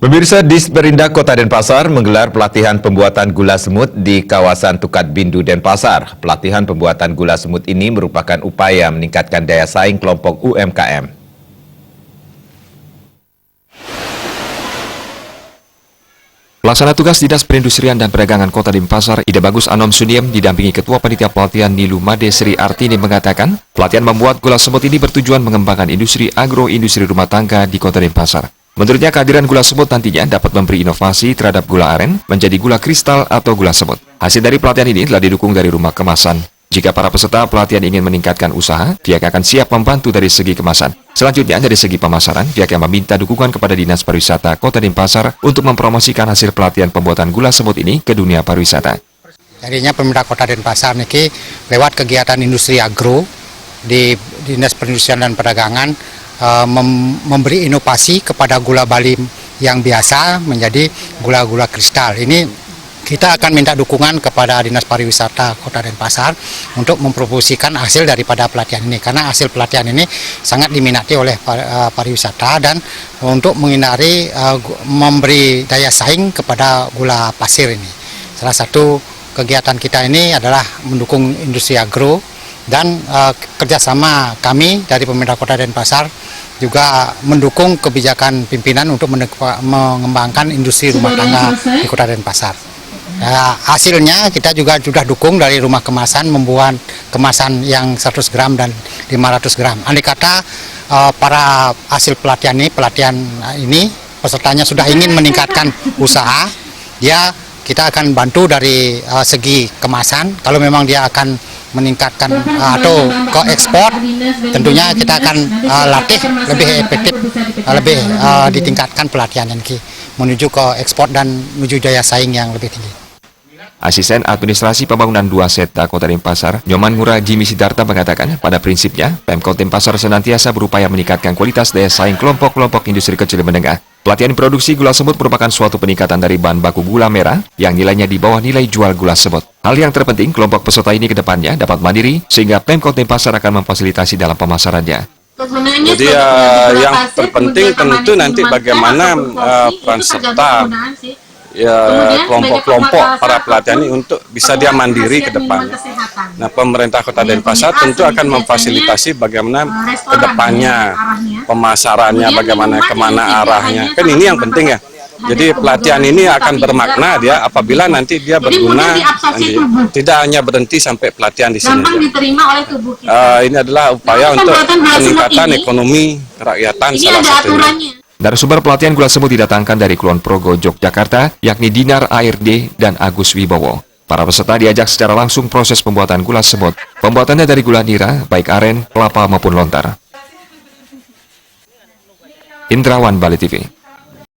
Pemirsa, Disperindak Kota Denpasar menggelar pelatihan pembuatan gula semut di kawasan Tukat Bindu, Denpasar. Pelatihan pembuatan gula semut ini merupakan upaya meningkatkan daya saing kelompok UMKM. Pelaksana tugas Dinas Perindustrian dan Perdagangan Kota Denpasar, Ida Bagus Anom Suniem, didampingi Ketua Panitia Pelatihan Nilu Made Sri Artini mengatakan, pelatihan membuat gula semut ini bertujuan mengembangkan industri agroindustri rumah tangga di Kota Denpasar. Menurutnya, kehadiran gula semut nantinya dapat memberi inovasi terhadap gula aren menjadi gula kristal atau gula semut. Hasil dari pelatihan ini telah didukung dari rumah kemasan. Jika para peserta pelatihan ingin meningkatkan usaha, pihak akan siap membantu dari segi kemasan. Selanjutnya, dari segi pemasaran, pihak yang meminta dukungan kepada Dinas Pariwisata Kota Denpasar untuk mempromosikan hasil pelatihan pembuatan gula semut ini ke dunia pariwisata. Jadinya pemerintah Kota Denpasar niki lewat kegiatan industri agro di Dinas Perindustrian dan Perdagangan memberi inovasi kepada gula Bali yang biasa menjadi gula-gula kristal. Ini kita akan minta dukungan kepada Dinas Pariwisata Kota Denpasar untuk mempromosikan hasil daripada pelatihan ini, karena hasil pelatihan ini sangat diminati oleh pariwisata dan untuk menghindari memberi daya saing kepada gula pasir ini. Salah satu kegiatan kita ini adalah mendukung industri agro dan kerjasama kami dari pemerintah Kota Denpasar juga mendukung kebijakan pimpinan untuk mengembangkan industri rumah tangga di Kota Denpasar. Hasilnya kita juga sudah dukung dari rumah kemasan membuat kemasan yang 100 gram dan 500 gram. Andai kata para hasil pelatihan ini pesertanya sudah ingin meningkatkan usaha, kita akan bantu dari segi kemasan. Kalau memang dia akan meningkatkan atau ke ekspor, tentunya kita akan latih lebih efektif, lebih ditingkatkan pelatihan ini menuju ke ekspor dan menuju daya saing yang lebih tinggi. Asisten Administrasi Pembangunan 2 Seta Kota Denpasar, Nyoman Ngura Jimmy Sidarta mengatakan, pada prinsipnya, Pemkot Denpasar senantiasa berupaya meningkatkan kualitas daya saing kelompok-kelompok industri kecil menengah. Pelatihan produksi gula semut merupakan suatu peningkatan dari bahan baku gula merah yang nilainya di bawah nilai jual gula semut. Hal yang terpenting, kelompok peserta ini ke depannya dapat mandiri sehingga Pemkot Denpasar akan memfasilitasi dalam pemasarannya. Jadi yang terpenting tentu nanti bagaimana peran serta kelompok-kelompok para pelatihan ini untuk bisa dia mandiri ke depan. Nah, pemerintah Kota Denpasar tentu akan memfasilitasi bagaimana ke depannya, pemasarannya, bagaimana kemana arahnya. Kan ini yang penting ya. Jadi pelatihan ini akan bermakna dia apabila nanti dia berguna, tidak hanya berhenti sampai pelatihan di sini. Ini adalah upaya untuk peningkatan ekonomi kerakyatan salah satunya. Narasumber pelatihan gula semut didatangkan dari Kulon Progo, Yogyakarta, yakni Dinar ARD dan Agus Wibowo. Para peserta diajak secara langsung proses pembuatan gula semut. Pembuatannya dari gula nira, baik aren, kelapa maupun lontar. Indrawan, Bali TV.